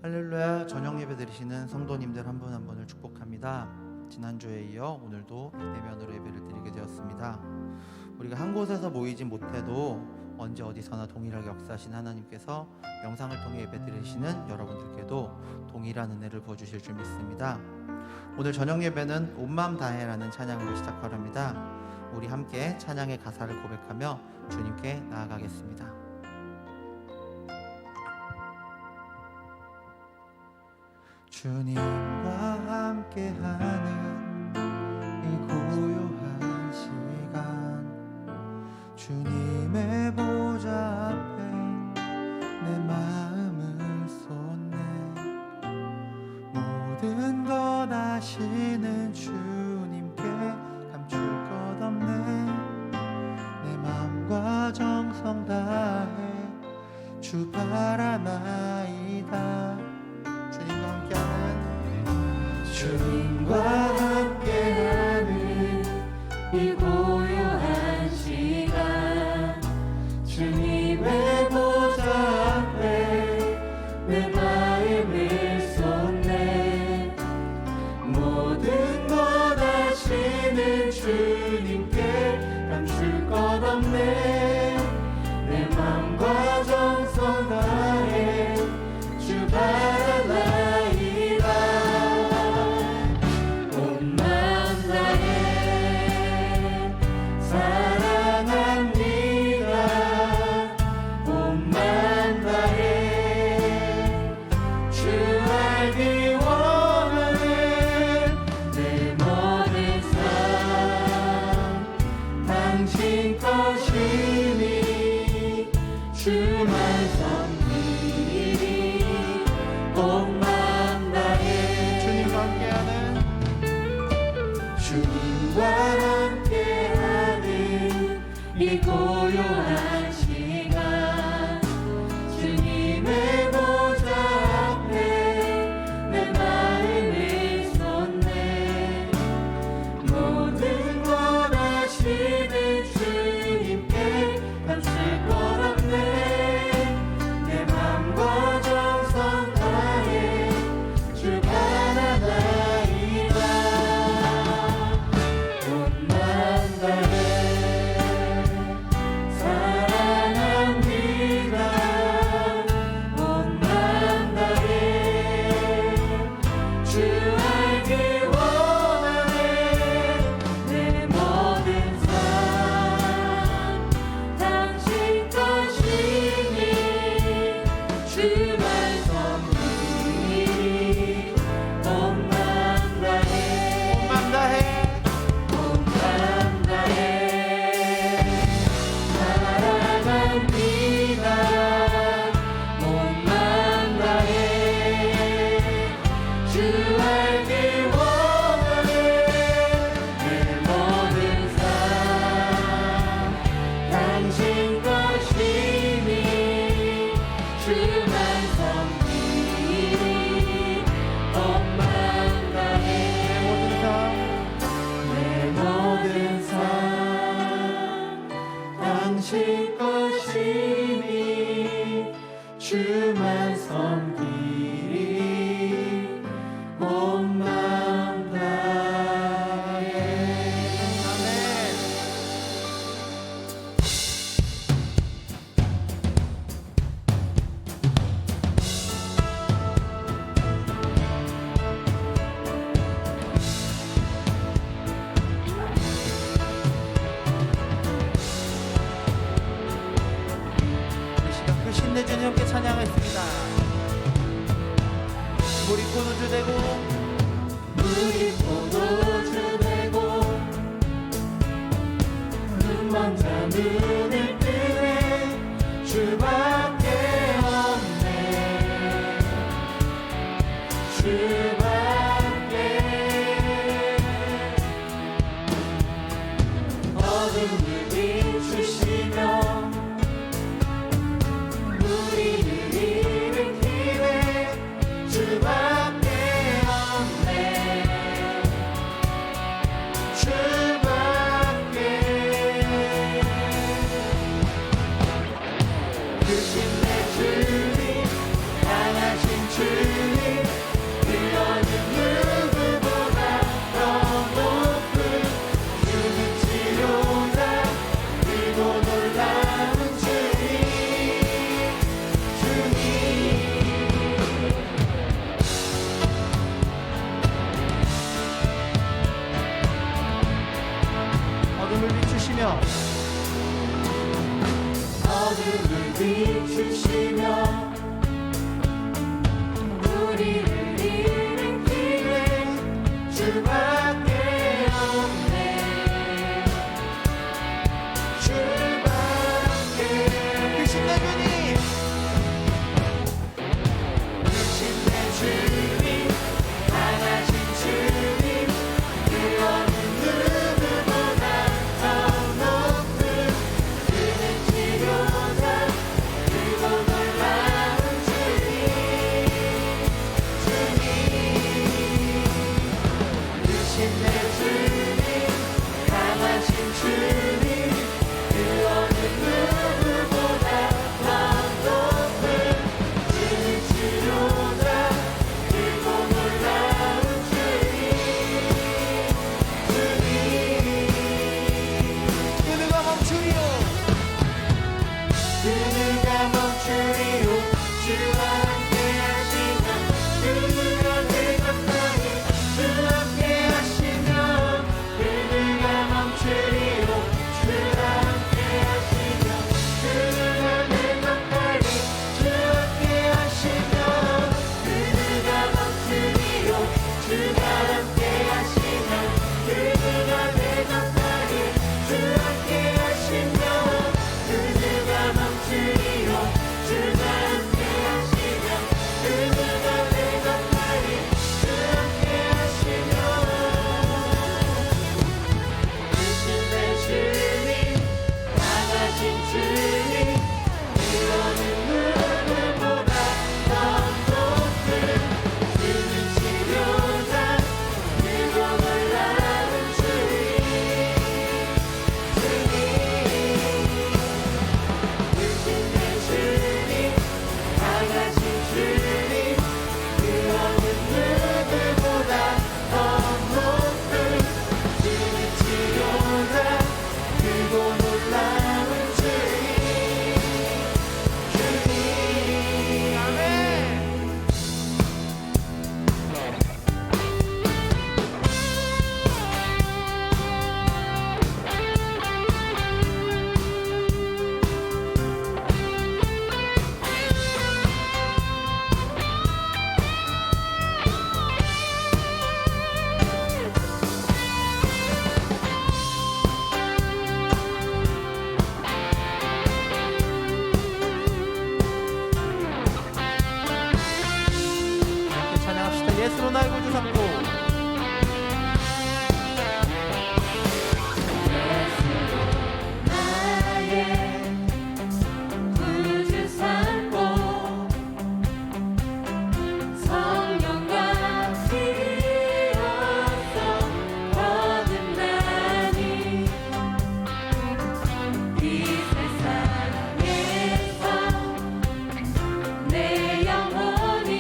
할렐루야. 저녁 예배 드리시는 성도님들 한 분 한 분을 축복합니다. 지난주에 이어 오늘도 비대면으로 예배를 드리게 되었습니다. 우리가 한 곳에서 모이지 못해도 언제 어디서나 동일하게 역사하신 하나님께서 영상을 통해 예배 드리시는 여러분들께도 동일한 은혜를 부어주실 줄 믿습니다. 오늘 저녁 예배는 온 마음 다해라는 찬양으로 시작하렵니다. 우리 함께 찬양의 가사를 고백하며 주님께 나아가겠습니다. 주님과 함께하는 이 고요한 시간, 주님의 보좌 앞에 내 마음을 쏟네. 모든 것 아시는 주님께 감출 것 없네. 내 마음과 정성 다해 주 바라나이다. 주님과 함께하는 이 고요한 시간, 주님의 보좌 앞에 내 마음을 쏟네. 모든 것 아시는 주님께 감출 것 없네. 내 마음과 정성 다해 주 바라나이다. 고요한 시간, 주님의 보좌 앞에 내 마음을 쏟네. 모든 것 아시는 주님께 감출 것 없네. 내 맘과 정성 다해 주 바라나이다. 온 마음 다해 당신 것이니 주만 섬기리 온 마음 다해. 신내 주님 함께 찬양하겠습니다. 물이 포도주 되고 물이 포도주 되고 눈먼 자 눈을 뜨네. 주밖에 없네. 주밖에. 어둠을 비추시며 주밖에 없네. 주밖에. 어둠을 비추시며 우리를 일으키네 주밖에 없네 주밖에 크신 내 주님 크신 내 주님 강하신 주님 그 어느 누구보다 더 높은 그는 치료자 그리고 놀라운 주님 크신 내 주님 강하신 주님 그 어느 누구보다 더 높은 그는 치료자 그리고 놀라운 그 누가 멈추리요 그 누가 멈추리요 주와 함께 하시면 그 누가 대적하니 주와 함께 하시면 그 누가 멈추리요 주와 함께 하시면 그 누가 대적하니 주와 함께 하시면 그 누가 멈추리요 주와 함께 하시면 그 누가 대적하니 주와 함께 하시면 그 누가 멈추리요 주와 함께 하시면 그 누가 대적하니 주와 함께 하시면 크신 내 주님 강하신 주님 그 어느 누구보다 더 높은 그는 치료자 그리고 놀라운 주님 크신 내 주님 강하신 주님 그 어느 누구보다 더 높은 주님 치료자 그리고 놀라운 주님 아멘 함께 찬양합시다 예수로 나의 구주 삼고 나의 구주 삼고 성령과 피로써 거듭나니 이 세상에서 내 영혼이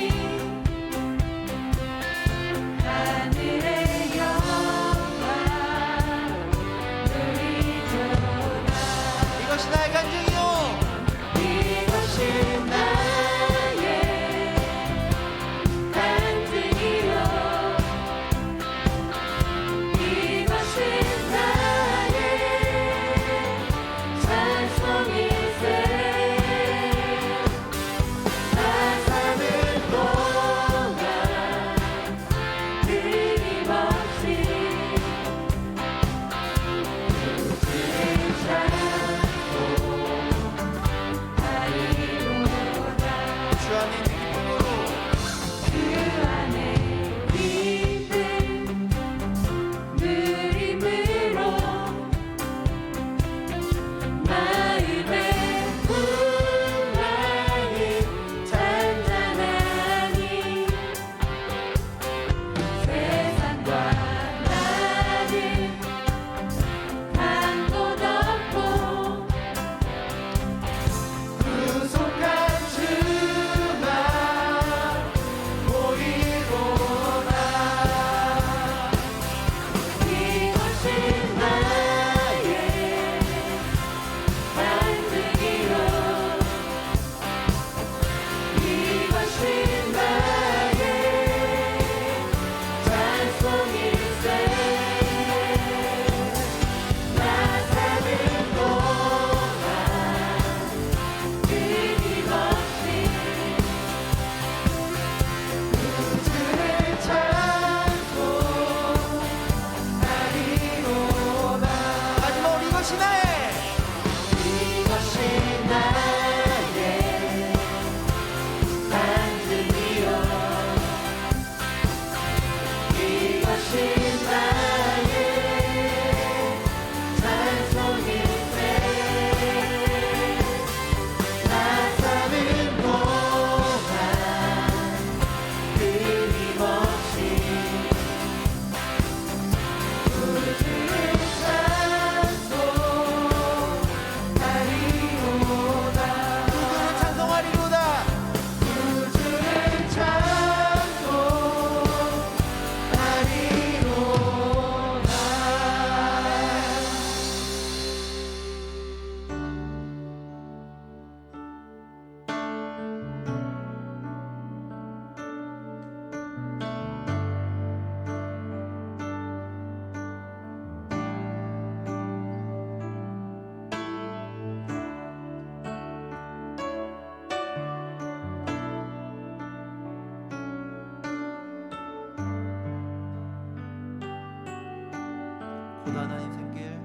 고단한 인생길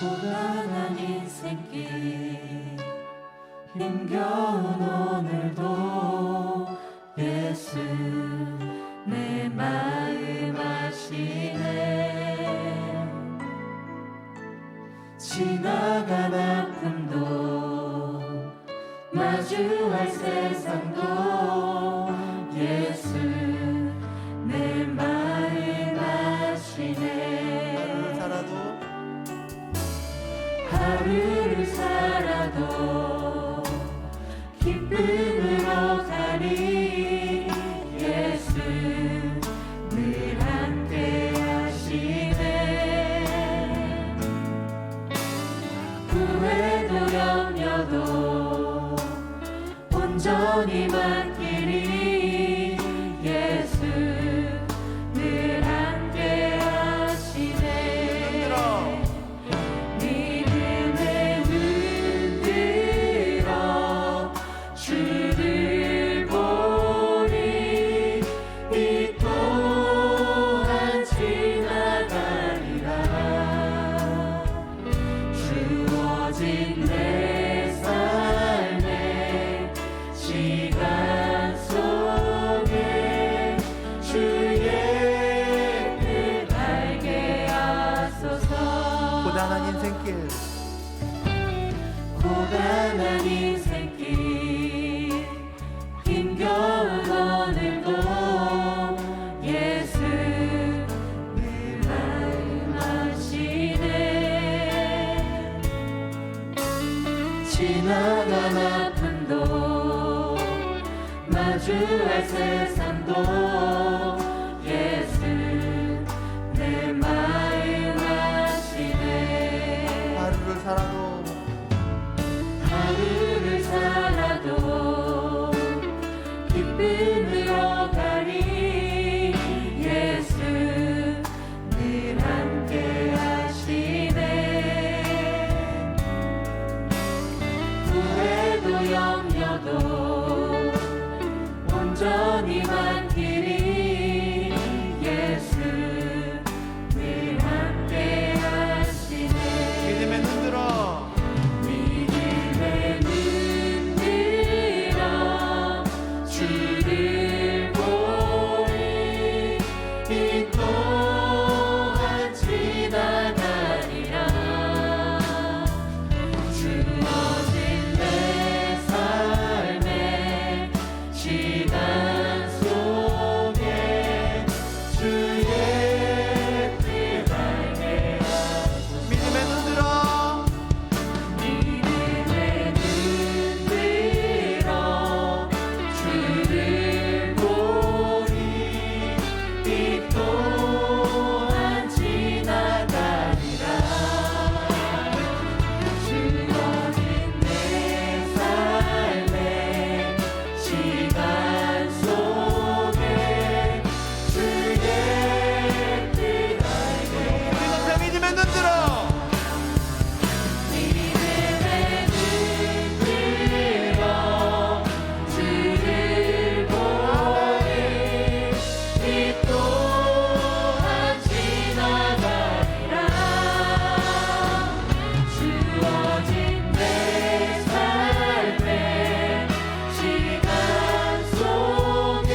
고단한 인생길 힘겨운 오늘도 예수 내 마음 아시네. 지나간 아픔도 마주할 세상도 예수 내 마음 아시네. 하루를 살아도 기쁨으로 가니 예수 늘 함께 하시네. 후회도 염려도 온전히 맡기니 예수 늘 함께 하시네. 믿음의 눈 들어 주를 보니 이 또한 지나가리라. 주어진 내 삶의 시간 속에 주의 뜻 알게 하소서. 고단한 인생길 고단한 인생길 힘겨운 오늘도 예수 늘 마음 아시네. 지나간 아픔도 마주할 세상도 예수 내 마음 아시네. 하루를 살아도 하루를 살아도 기쁨으로 가니 예수 늘 함께 하시네. 후회도 염려도 온전히 맡기니 예수 늘 함께 하시네. 믿음의 눈 들어 믿음의 눈 들어 주를 보니 이 또한 지나가리라. 주어진 내 삶의 시간 속에 주의 뜻 알게 하소서. 믿음의 눈 들어 믿음의 눈 들어 주를 보니 이 또한 지나가리라. 주어진 내 삶의 시간 속에 주의 뜻 알게 우리 높여 믿음의 눈 들어 믿음의 눈 들어 주를 보니 이 또한 지나가리라. 주어진 내 삶의 시간 속에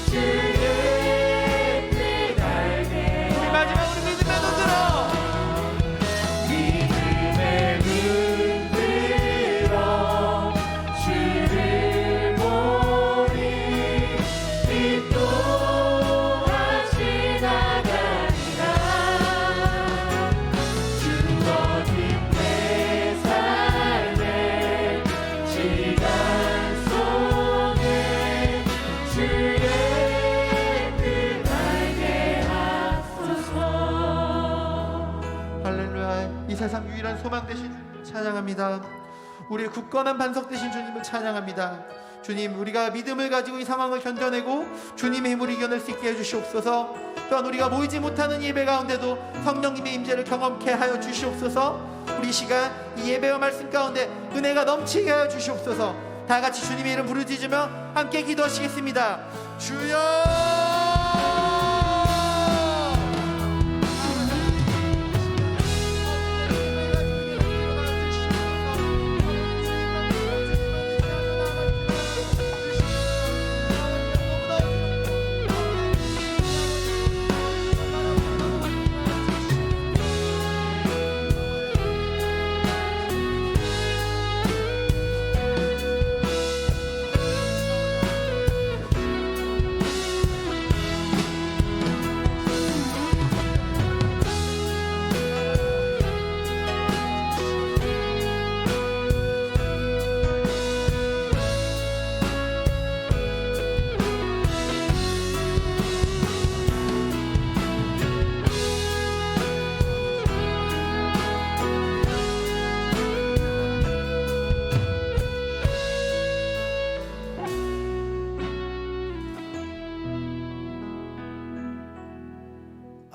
주의 뜻 알게 우리 마지막 우리 믿음의 눈 들어 믿음의 눈 들어 주를 보니 이 또한 지나가리라. 주어진 내 삶의 시간 속에 주의 뜻 알게 하소서. 할렐루야. 이 세상 유일한 소망 되신 주님을 찬양합니다. 우리의 굳건한 반석 되신 주님을 찬양합니다. 주님, 우리가 믿음을 가지고 이 상황을 견뎌내고 주님의 힘을 이겨낼 수 있게 해주시옵소서. 또한 우리가 모이지 못하는 예배 가운데도 성령님의 임재를 경험케 하여 주시옵소서. 우리 이 시간 이 예배와 말씀 가운데 은혜가 넘치게 하여 주시옵소서. 다 같이 주님의 이름 부르짖으며 함께 기도하시겠습니다. 주여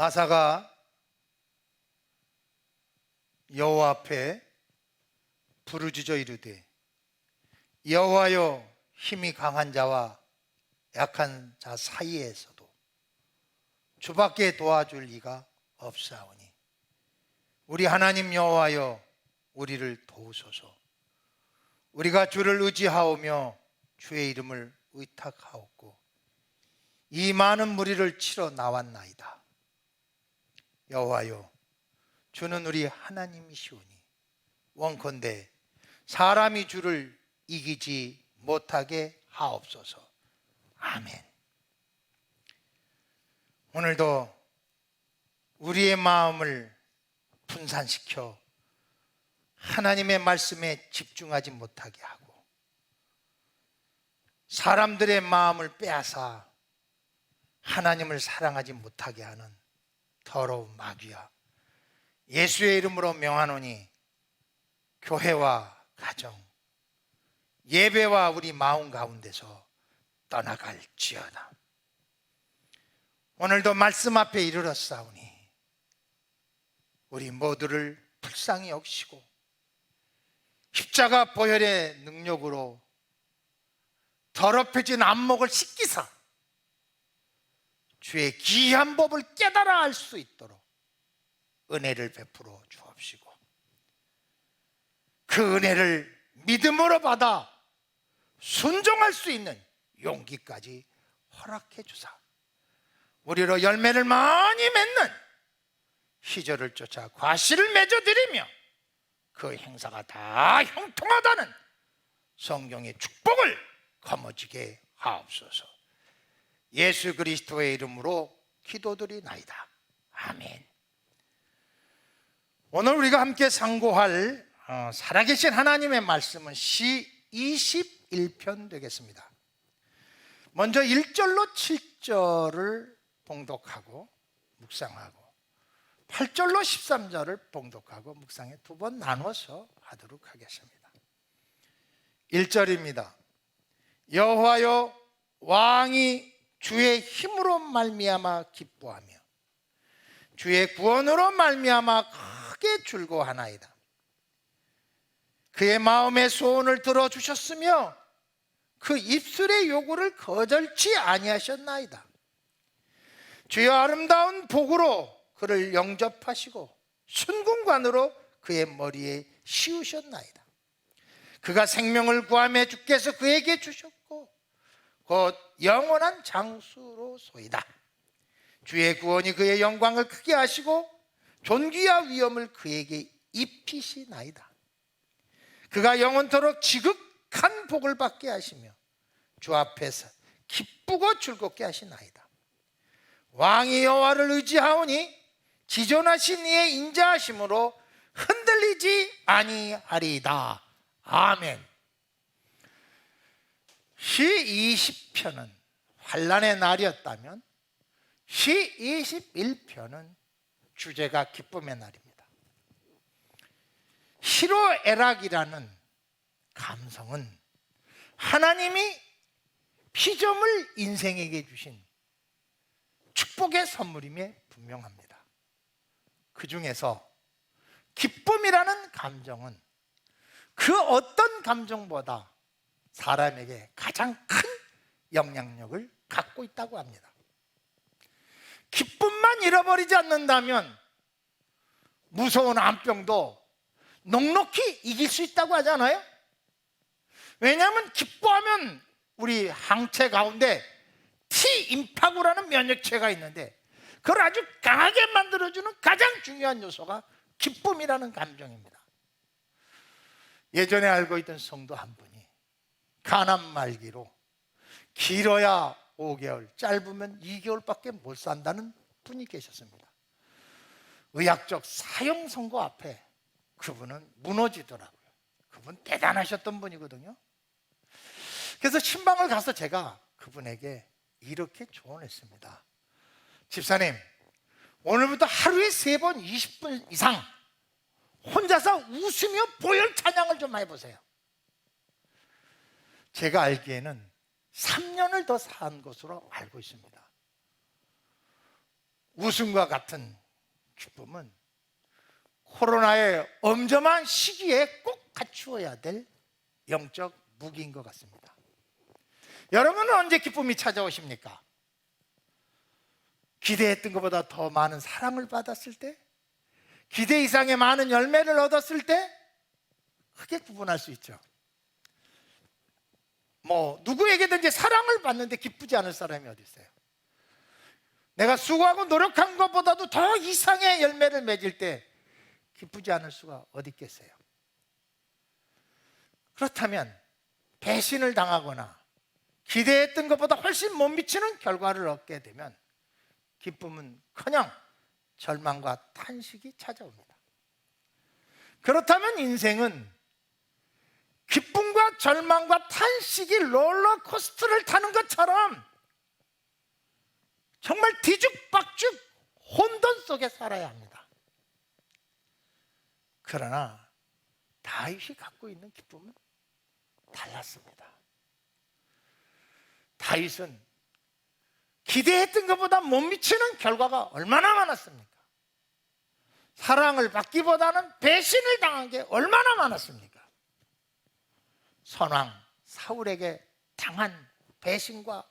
아사가 여호와 앞에 부르짖어 이르되 여호와여 힘이 강한 자와 약한 자 사이에서도 주밖에 도와줄 이가 없사오니 우리 하나님 여호와여 우리를 도우소서. 우리가 주를 의지하오며 주의 이름을 의탁하옵고 이 많은 무리를 치러 나왔나이다. 여호와여 주는 우리 하나님이시오니 원컨대 사람이 주를 이기지 못하게 하옵소서. 아멘. 오늘도 우리의 마음을 분산시켜 하나님의 말씀에 집중하지 못하게 하고 사람들의 마음을 빼앗아 하나님을 사랑하지 못하게 하는 더러운 마귀야, 예수의 이름으로 명하노니 교회와 가정, 예배와 우리 마음 가운데서 떠나갈지어다. 오늘도 말씀 앞에 이르렀사오니 우리 모두를 불쌍히 여기시고 십자가 보혈의 능력으로 더럽혀진 안목을 씻기사 주의 기이한 법을 깨달아 알 수 있도록 은혜를 베풀어 주옵시고 그 은혜를 믿음으로 받아 순종할 수 있는 용기까지 허락해 주사 우리로 열매를 많이 맺는 희절을 쫓아 과실을 맺어드리며 그 행사가 다 형통하다는 성경의 축복을 거머쥐게 하옵소서. 예수 그리스도의 이름으로 기도드리나이다. 아멘. 오늘 우리가 함께 상고할 살아계신 하나님의 말씀은 시 21편 되겠습니다. 먼저 1절로 7절을 봉독하고 묵상하고 8절로 13절을 봉독하고 묵상해 두 번 나눠서 하도록 하겠습니다. 1절입니다. 여호와여 왕이 주의 힘으로 말미암아 기뻐하며 주의 구원으로 말미암아 크게 즐거워하나이다. 그의 마음의 소원을 들어주셨으며 그 입술의 요구를 거절치 아니하셨나이다. 주의 아름다운 복으로 그를 영접하시고 순궁관으로 그의 머리에 씌우셨나이다. 그가 생명을 구하며 주께서 그에게 주셨고 곧 영원한 장수로소이다. 주의 구원이 그의 영광을 크게 하시고 존귀와 위엄을 그에게 입히시나이다. 그가 영원토록 지극한 복을 받게 하시며 주 앞에서 기쁘고 즐겁게 하시나이다. 왕이 여호와를 의지하오니 지존하신 이의 인자하심으로 흔들리지 아니하리이다. 아멘. 시 20편은 환난의 날이었다면 시 21편은 주제가 기쁨의 날입니다. 희로애락이라는 감성은 하나님이 피조물 인생에게 주신 축복의 선물임에 분명합니다. 그 중에서 기쁨이라는 감정은 그 어떤 감정보다 사람에게 가장 큰 영향력을 갖고 있다고 합니다. 기쁨만 잃어버리지 않는다면 무서운 암병도 넉넉히 이길 수 있다고 하잖아요. 왜냐하면 기뻐하면 우리 항체 가운데 T임파구라는 면역체가 있는데 그걸 아주 강하게 만들어주는 가장 중요한 요소가 기쁨이라는 감정입니다. 예전에 알고 있던 성도 한 분이 간암 말기로 길어야 5개월, 짧으면 2개월밖에 못 산다는 분이 계셨습니다. 의학적 사형 선고 앞에 그분은 무너지더라고요. 그분 대단하셨던 분이거든요. 그래서 신방을 가서 제가 그분에게 이렇게 조언했습니다. 집사님, 오늘부터 하루에 3번 20분 이상 혼자서 웃으며 보혈 찬양을 좀 해보세요. 제가 알기에는 3년을 더 산 것으로 알고 있습니다. 웃음과 같은 기쁨은 코로나의 엄점한 시기에 꼭 갖추어야 될 영적 무기인 것 같습니다. 여러분은 언제 기쁨이 찾아오십니까? 기대했던 것보다 더 많은 사랑을 받았을 때? 기대 이상의 많은 열매를 얻었을 때? 크게 구분할 수 있죠. 누구에게든지 사랑을 받는데 기쁘지 않을 사람이 어디 있어요? 내가 수고하고 노력한 것보다도 더 이상의 열매를 맺을 때 기쁘지 않을 수가 어디 있겠어요? 그렇다면 배신을 당하거나 기대했던 것보다 훨씬 못 미치는 결과를 얻게 되면 기쁨은커녕 절망과 탄식이 찾아옵니다. 그렇다면 인생은 기쁨과 절망과 탄식이 롤러코스터를 타는 것처럼 정말 뒤죽박죽 혼돈 속에 살아야 합니다. 그러나 다윗이 갖고 있는 기쁨은 달랐습니다. 다윗은 기대했던 것보다 못 미치는 결과가 얼마나 많았습니까? 사랑을 받기보다는 배신을 당한 게 얼마나 많았습니까? 선왕 사울에게 당한 배신과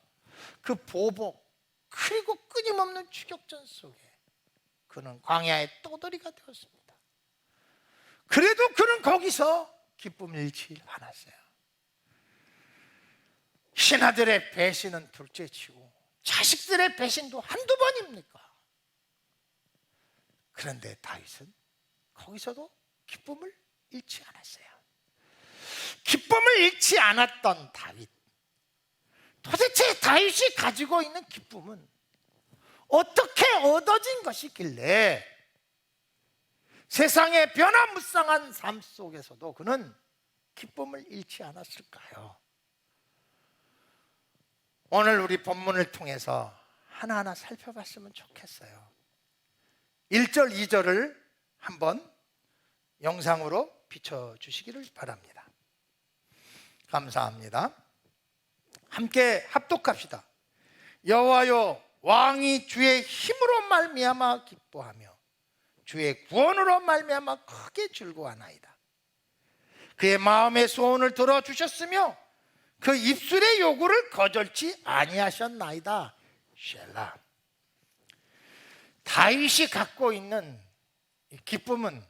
그 보복, 그리고 끊임없는 추격전 속에 그는 광야의 떠돌이가 되었습니다. 그래도 그는 거기서 기쁨을 잃지 않았어요. 신하들의 배신은 둘째치고 자식들의 배신도 한두 번입니까? 그런데 다윗은 거기서도 기쁨을 잃지 않았어요. 기쁨을 잃지 않았던 다윗, 도대체 다윗이 가지고 있는 기쁨은 어떻게 얻어진 것이길래 세상의 변화무쌍한 삶 속에서도 그는 기쁨을 잃지 않았을까요? 오늘 우리 본문을 통해서 하나하나 살펴봤으면 좋겠어요. 1절, 2절을 한번 영상으로 비춰주시기를 바랍니다. 감사합니다. 함께 합독합시다. 여호와여, 왕이 주의 힘으로 말미암아 기뻐하며 주의 구원으로 말미암아 크게 즐거워하나이다. 그의 마음의 소원을 들어주셨으며 그 입술의 요구를 거절치 아니하셨나이다. 셀라. 다윗이 갖고 있는 이 기쁨은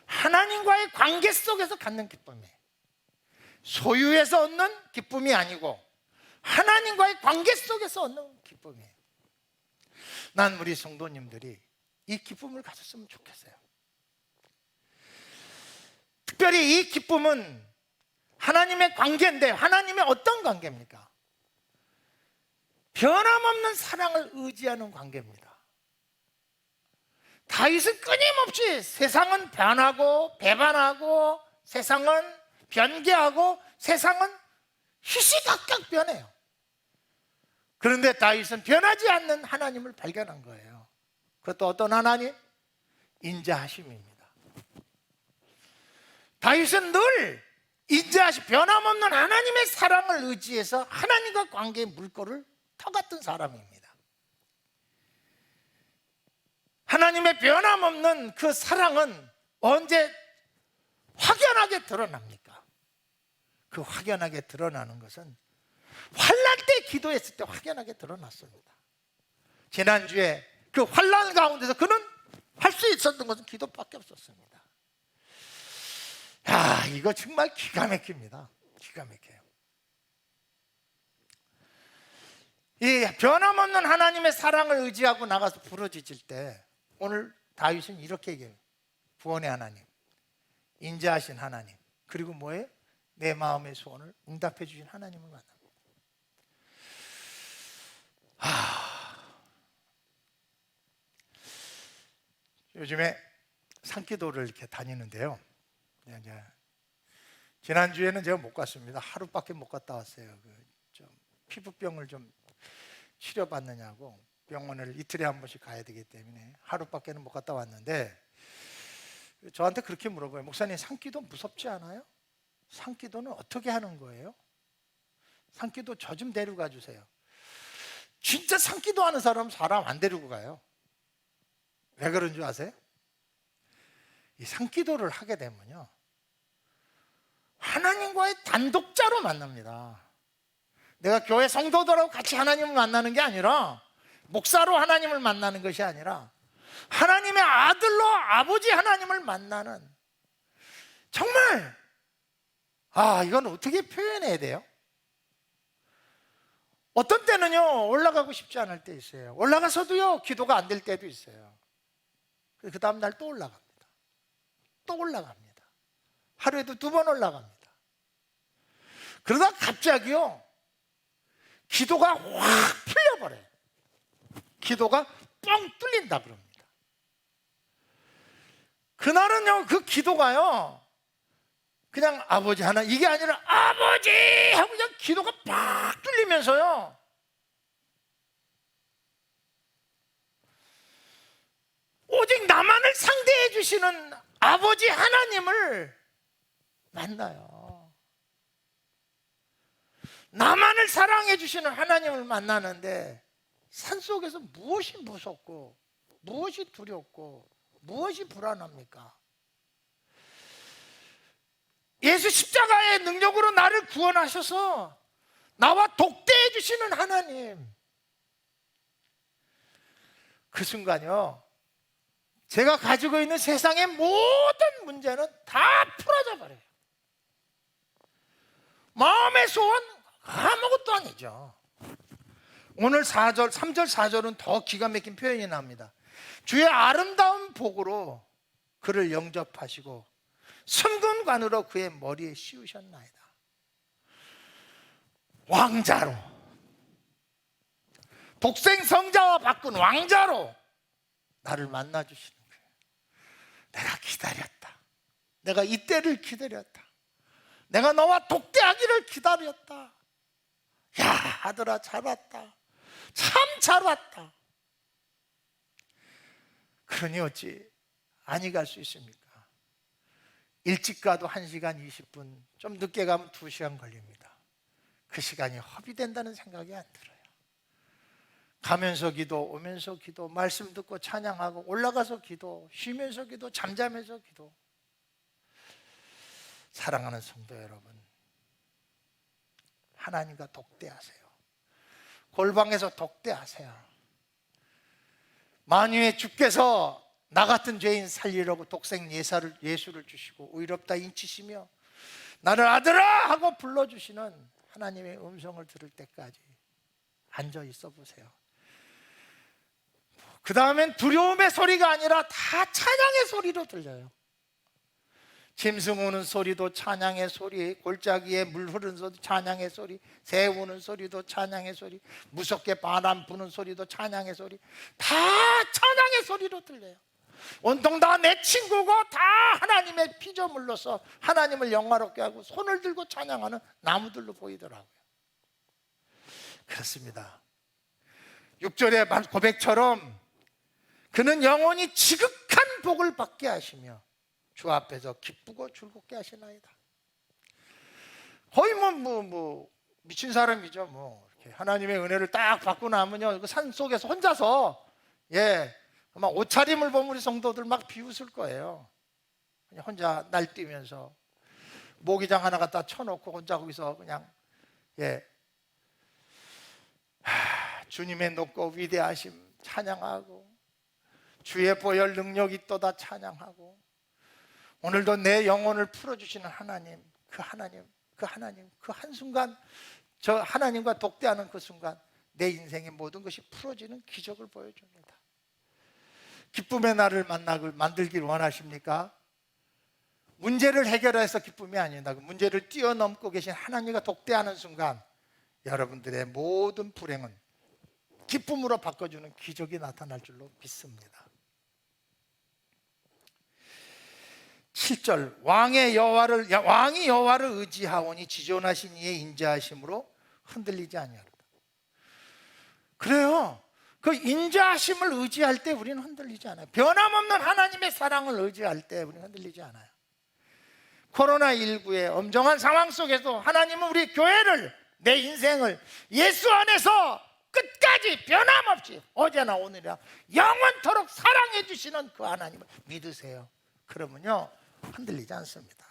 하나님과의 관계 속에서 갖는 기쁨이에요. 소유에서 얻는 기쁨이 아니고 하나님과의 관계 속에서 얻는 기쁨이에요. 난 우리 성도님들이 이 기쁨을 가졌으면 좋겠어요. 특별히 이 기쁨은 하나님의 관계인데, 하나님의 어떤 관계입니까? 변함없는 사랑을 의지하는 관계입니다. 다윗은 끊임없이 세상은 변하고 배반하고 세상은 변개하고 세상은 시시각각 변해요. 그런데 다윗은 변하지 않는 하나님을 발견한 거예요. 그것도 어떤 하나님? 인자하심입니다. 다윗은 늘 변함없는 하나님의 사랑을 의지해서 하나님과 관계의 물꼬를 터갔던 사람입니다. 하나님의 변함없는 그 사랑은 언제 확연하게 드러납니까? 그 확연하게 드러나는 것은 환난 때 기도했을 때 확연하게 드러났습니다. 지난주에 그 환난 가운데서 그는 할 수 있었던 것은 기도밖에 없었습니다. 이거 정말 기가 막힙니다. 기가 막혀요. 이 변함없는 하나님의 사랑을 의지하고 나가서 부러지질 때 오늘 다윗은 이렇게 얘기해요. 구원의 하나님, 인자하신 하나님, 그리고 뭐예요? 내 마음의 소원을 응답해 주신 하나님을 만납니다. 요즘에 산기도를 이렇게 다니는데요. 지난주에는 제가 못 갔습니다. 하루밖에 못 갔다 왔어요. 좀 피부병을 좀 치료받느냐고 병원을 이틀에 한 번씩 가야 되기 때문에 하루밖에는 못 갔다 왔는데, 저한테 그렇게 물어봐요. 목사님, 산기도 무섭지 않아요? 산기도는 어떻게 하는 거예요? 산기도 저 좀 데려가 주세요. 진짜 산기도하는 사람 안 데리고 가요. 왜 그런 줄 아세요? 이 산기도를 하게 되면요, 하나님과의 단독자로 만납니다. 내가 교회 성도들하고 같이 하나님을 만나는 게 아니라, 목사로 하나님을 만나는 것이 아니라 하나님의 아들로 아버지 하나님을 만나는, 정말 이건 어떻게 표현해야 돼요? 어떤 때는요 올라가고 싶지 않을 때 있어요. 올라가서도요 기도가 안 될 때도 있어요. 그 다음 날 또 올라갑니다. 또 올라갑니다. 하루에도 2번 올라갑니다. 그러다 갑자기요 기도가 확 풀려버려요. 기도가 뻥 뚫린다 그럽니다. 그날은요 그 기도가요 그냥 아버지 하나 이게 아니라 아버지 하고 그냥 기도가 팍 뚫리면서요 오직 나만을 상대해 주시는 아버지 하나님을 만나요. 나만을 사랑해 주시는 하나님을 만나는데 산속에서 무엇이 무섭고 무엇이 두렵고 무엇이 불안합니까? 예수 십자가의 능력으로 나를 구원하셔서 나와 독대해 주시는 하나님, 그 순간요 제가 가지고 있는 세상의 모든 문제는 다 풀어져 버려요. 마음의 소원 아무것도 아니죠. 오늘 4절, 3절, 4절은 더 기가 막힌 표현이 납니다. 주의 아름다운 복으로 그를 영접하시고 순금관으로 그의 머리에 씌우셨나이다. 왕자로, 독생 성자와 바꾼 왕자로 나를 만나주시는 거예요. 내가 기다렸다. 내가 이때를 기다렸다. 내가 너와 독대하기를 기다렸다. 야 아들아 잘 왔다. 참 잘 왔다. 그러니 어찌 안이 갈 수 있습니까? 일찍 가도 1시간 20분, 좀 늦게 가면 2시간 걸립니다. 그 시간이 허비된다는 생각이 안 들어요. 가면서 기도, 오면서 기도, 말씀 듣고 찬양하고, 올라가서 기도, 쉬면서 기도, 잠자면서 기도. 사랑하는 성도 여러분, 하나님과 독대하세요. 골방에서 독대하세요. 만유의 주께서 나 같은 죄인 살리려고 독생 예수를 주시고 의롭다 인치시며 나를 아들아 하고 불러주시는 하나님의 음성을 들을 때까지 앉아 있어 보세요. 그 다음엔 두려움의 소리가 아니라 다 찬양의 소리로 들려요. 짐승 우는 소리도 찬양의 소리, 골짜기에 물 흐르는 소리 찬양의 소리, 새 우는 소리도 찬양의 소리, 무섭게 바람 부는 소리도 찬양의 소리, 다 찬양의 소리로 들려요. 온통 다 내 친구고 다 하나님의 피조물로서 하나님을 영화롭게 하고 손을 들고 찬양하는 나무들로 보이더라고요. 그렇습니다. 6절의 고백처럼 그는 영원히 지극한 복을 받게 하시며 주 앞에서 기쁘고 즐겁게 하시나이다. 거의 뭐 미친 사람이죠. 뭐 이렇게 하나님의 은혜를 딱 받고 나면요 그 산 속에서 혼자서 아마 옷차림을 보면 우리 성도들 막 비웃을 거예요. 그냥 혼자 날뛰면서 모기장 하나 갖다 쳐놓고 혼자 거기서 그냥 주님의 높고 위대하심 찬양하고 주의 보혈 능력이 있도다 찬양하고 오늘도 내 영혼을 풀어주시는 하나님, 그 한순간 저 하나님과 독대하는 그 순간 내 인생의 모든 것이 풀어지는 기적을 보여줍니다. 기쁨의 날을 만들길 원하십니까? 문제를 해결해서 기쁨이 아니다. 문제를 뛰어넘고 계신 하나님과 독대하는 순간 여러분들의 모든 불행은 기쁨으로 바꿔주는 기적이 나타날 줄로 믿습니다. 7절 왕이 여호와를 의지하오니 지존하신 이의 인자하심으로 흔들리지 아니하리라. 그래요. 그 인자하심을 의지할 때 우리는 흔들리지 않아요. 변함없는 하나님의 사랑을 의지할 때 우리는 흔들리지 않아요. 코로나19의 엄정한 상황 속에서 하나님은 우리 교회를, 내 인생을 예수 안에서 끝까지 변함없이 어제나 오늘이나 영원토록 사랑해 주시는 그 하나님을 믿으세요. 그러면요 흔들리지 않습니다.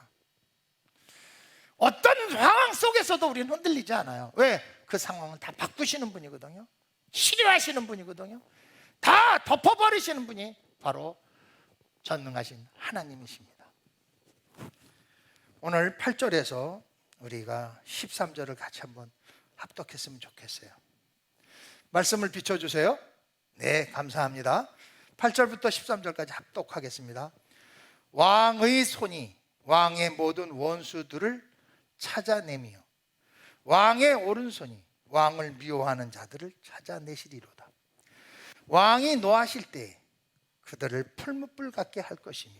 어떤 상황 속에서도 우리는 흔들리지 않아요. 왜? 그 상황은 다 바꾸시는 분이거든요. 치료하시는 분이거든요. 다 덮어버리시는 분이 바로 전능하신 하나님이십니다. 오늘 8절에서 우리가 13절을 같이 한번 합독했으면 좋겠어요. 말씀을 비춰주세요. 네, 감사합니다. 8절부터 13절까지 합독하겠습니다. 왕의 손이 왕의 모든 원수들을 찾아내며 왕의 오른손이 왕을 미워하는 자들을 찾아내시리로다. 왕이 노하실 때 그들을 풀무불 같게 할 것이며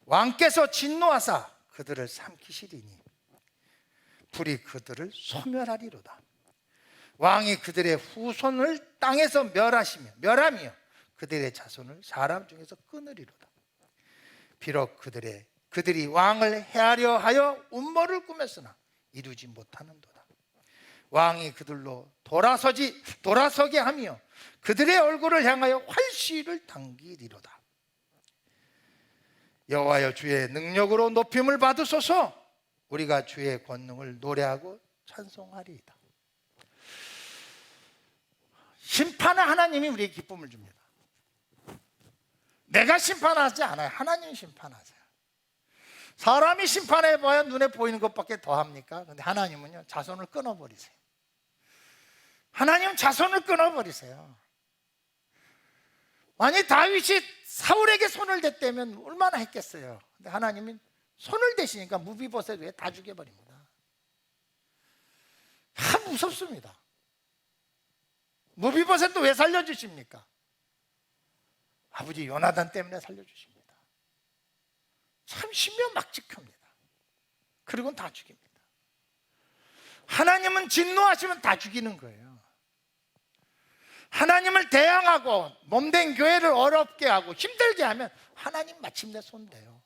왕께서 진노하사 그들을 삼키시리니 불이 그들을 소멸하리로다. 왕이 그들의 후손을 땅에서 멸하며 그들의 자손을 사람 중에서 끊으리로다. 비록 그들이 왕을 해하려 하여 음모를 꾸몄으나 이루지 못하는도다. 왕이 그들로 돌아서게 하며 그들의 얼굴을 향하여 활시를 당기리로다. 여호와여, 주의 능력으로 높임을 받으소서. 우리가 주의 권능을 노래하고 찬송하리이다. 심판의 하나님이 우리에게 기쁨을 줍니다. 내가 심판하지 않아요. 하나님이 심판하세요. 사람이 심판해봐야 눈에 보이는 것밖에 더 합니까? 근데 하나님은요, 자손을 끊어버리세요. 하나님은 자손을 끊어버리세요. 만약 다윗이 사울에게 손을 댔다면 얼마나 했겠어요. 근데 하나님은 손을 대시니까 무비보셋 외에 다 죽여버립니다. 참 무섭습니다. 무비보셋도 왜 살려주십니까? 아버지 요나단 때문에 살려주십니다. 참 신묘막직합니다. 그리고는 다 죽입니다. 하나님은 진노하시면 다 죽이는 거예요. 하나님을 대항하고 몸된 교회를 어렵게 하고 힘들게 하면 하나님 마침내 손대요.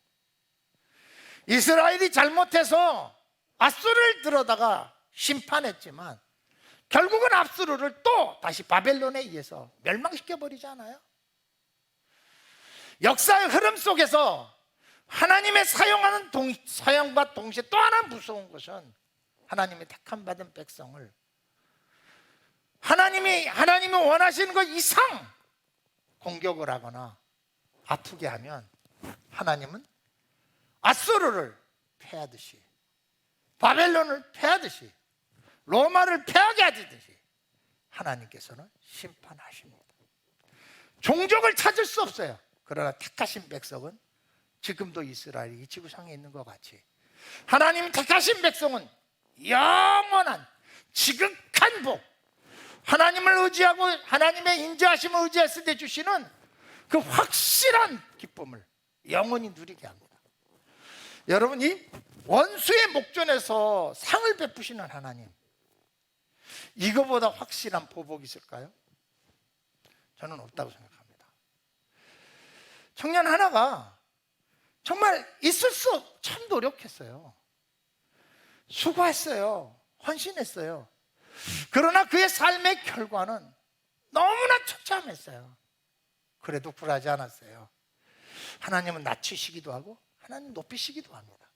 이스라엘이 잘못해서 앗수르를 들어다가 심판했지만 결국은 앗수르를 또 다시 바벨론에 의해서 멸망시켜버리잖아요. 역사의 흐름 속에서 하나님의 사용과 동시에 또 하나 무서운 것은 하나님의 택함 받은 백성을 하나님이 원하시는 것 이상 공격을 하거나 아프게 하면 하나님은 앗수르를 패하듯이 바벨론을 패하듯이 로마를 패하게 하듯이 하나님께서는 심판하십니다. 종족을 찾을 수 없어요. 그러나 택하신 백성은 지금도 이스라엘이 이 지구상에 있는 것 같이 하나님 택하신 백성은 영원한 지극한 복, 하나님을 의지하고 하나님의 인자하심을 의지했을 때 주시는 그 확실한 기쁨을 영원히 누리게 합니다. 여러분, 이 원수의 목전에서 상을 베푸시는 하나님, 이거보다 확실한 보복이 있을까요? 저는 없다고 생각합니다. 청년 하나가 정말 있을 수 참 노력했어요. 수고했어요. 헌신했어요. 그러나 그의 삶의 결과는 너무나 처참했어요. 그래도 굴하지 않았어요. 하나님은 낮추시기도 하고 하나님 높이시기도 합니다.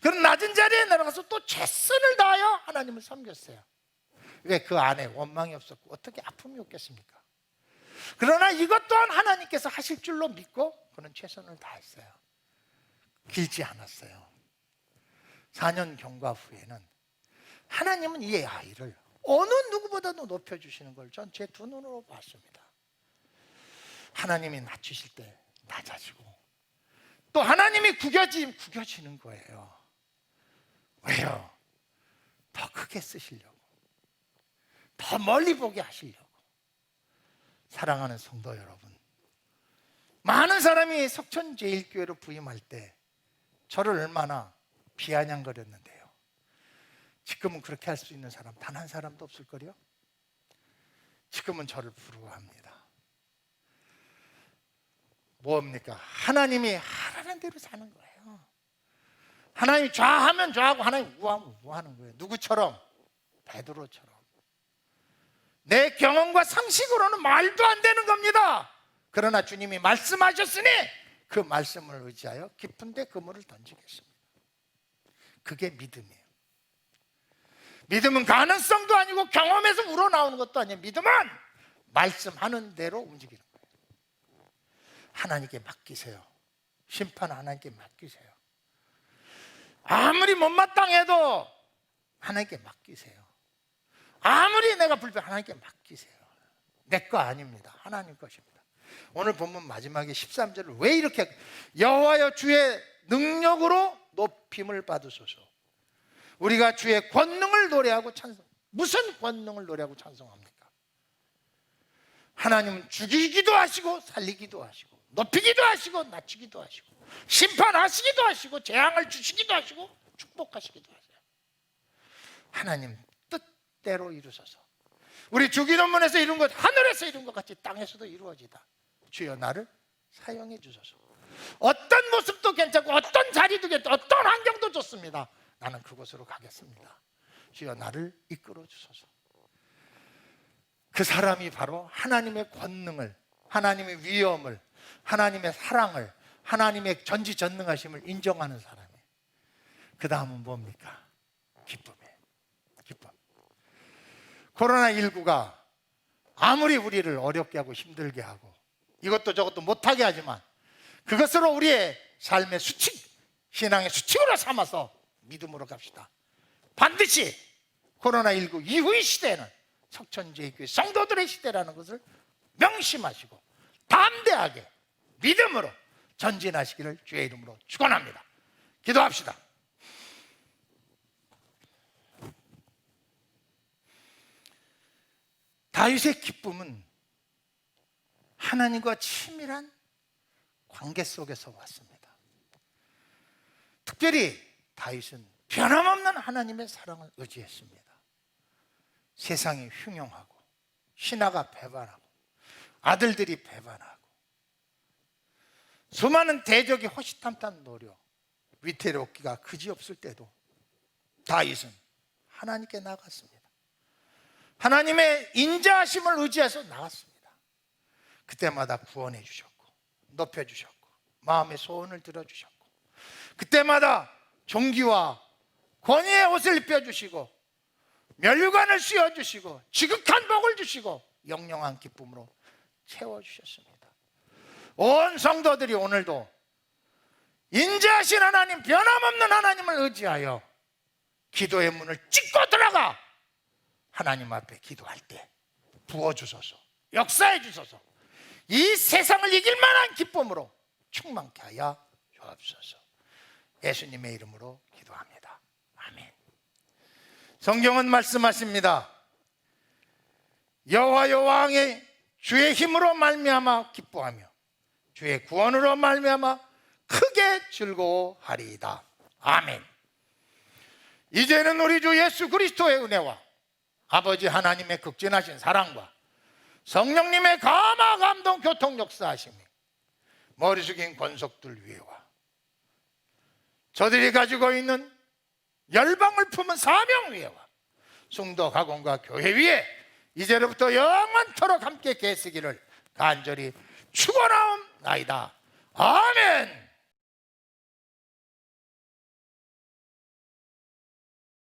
그런 낮은 자리에 내려가서 또 최선을 다하여 하나님을 섬겼어요. 왜? 그 안에 원망이 없었고 어떻게 아픔이 없겠습니까? 그러나 이것 또한 하나님께서 하실 줄로 믿고 그는 최선을 다했어요. 길지 않았어요. 4년 경과 후에는 하나님은 이 아이를 어느 누구보다도 높여주시는 걸 전 제 두 눈으로 봤습니다. 하나님이 낮추실 때 낮아지고 또 하나님이 구겨지는 거예요. 왜요? 더 크게 쓰시려고, 더 멀리 보게 하시려고. 사랑하는 성도 여러분, 많은 사람이 석천제일교회로 부임할 때 저를 얼마나 비아냥거렸는데요. 지금은 그렇게 할 수 있는 사람 단 한 사람도 없을걸요? 지금은 저를 부러워합니다. 뭡니까? 하나님이 하라는 대로 사는 거예요. 하나님이 좌하면 좌하고 하나님이 우하면 우하는 거예요. 누구처럼? 베드로처럼. 내 경험과 상식으로는 말도 안 되는 겁니다. 그러나 주님이 말씀하셨으니 그 말씀을 의지하여 깊은 데 그물을 던지겠습니다. 그게 믿음이에요. 믿음은 가능성도 아니고 경험에서 우러나오는 것도 아니에요. 믿음은 말씀하는 대로 움직이는 거예요. 하나님께 맡기세요. 심판 하나님께 맡기세요. 아무리 못마땅해도 하나님께 맡기세요. 아무리 내가 불편, 하나님께 맡기세요. 내 거 아닙니다. 하나님 것입니다. 오늘 본문 마지막에 13절을 왜 이렇게 여호와여 주의 능력으로 높임을 받으소서. 우리가 주의 권능을 노래하고 찬송. 무슨 권능을 노래하고 찬송합니까? 하나님은 죽이기도 하시고 살리기도 하시고 높이기도 하시고 낮추기도 하시고 심판하시기도 하시고 재앙을 주시기도 하시고 축복하시기도 하세요. 하나님 뜻대로 이루소서. 우리 주기도문에서 이룬 것, 하늘에서 이룬 것 같이 땅에서도 이루어지다. 주여 나를 사용해 주소서. 어떤 모습도 괜찮고 어떤 자리도 괜찮고 어떤 환경도 좋습니다. 나는 그곳으로 가겠습니다. 주여 나를 이끌어 주소서. 그 사람이 바로 하나님의 권능을, 하나님의 위엄을, 하나님의 사랑을, 하나님의 전지전능하심을 인정하는 사람이에요. 그 다음은 뭡니까? 기쁨이에요. 기쁨. 코로나19가 아무리 우리를 어렵게 하고 힘들게 하고 이것도 저것도 못하게 하지만 그것으로 우리의 삶의 수칙, 신앙의 수칙으로 삼아서 믿음으로 갑시다. 반드시 코로나19 이후의 시대는 석천제일교회 성도들의 시대라는 것을 명심하시고 담대하게 믿음으로 전진하시기를 주의 이름으로 축원합니다. 기도합시다. 다윗의 기쁨은 하나님과 친밀한 관계 속에서 왔습니다. 특별히 다윗은 변함없는 하나님의 사랑을 의지했습니다. 세상이 흉흉하고 신하가 배반하고 아들들이 배반하고 수많은 대적이 호시탐탐 노려 위태롭기가 그지없을 때도 다윗은 하나님께 나갔습니다. 하나님의 인자하심을 의지해서 나갔습니다. 그때마다 구원해 주셨고 높여주셨고 마음의 소원을 들어주셨고 그때마다 종기와 권위의 옷을 입혀주시고 면류관을 씌워주시고 지극한 복을 주시고 영영한 기쁨으로 채워주셨습니다. 온 성도들이 오늘도 인자하신 하나님, 변함없는 하나님을 의지하여 기도의 문을 찍고 들어가 하나님 앞에 기도할 때 부어주소서, 역사해 주소서. 이 세상을 이길 만한 기쁨으로 충만케 하여 주옵소서. 예수님의 이름으로 기도합니다. 아멘. 성경은 말씀하십니다. 여호와 왕의 주의 힘으로 말미암아 기뻐하며 주의 구원으로 말미암아 크게 즐거워하리이다. 아멘. 이제는 우리 주 예수 그리스도의 은혜와 아버지 하나님의 극진하신 사랑과 성령님의 감화 감동 교통 역사하심이 머리 숙인 권속들 위에와 저들이 가지고 있는 열방을 품은 사명 위에와 숭도 가공과 교회 위에 이제로부터 영원토록 함께 계시기를 간절히 축원하옵나이다. 아멘.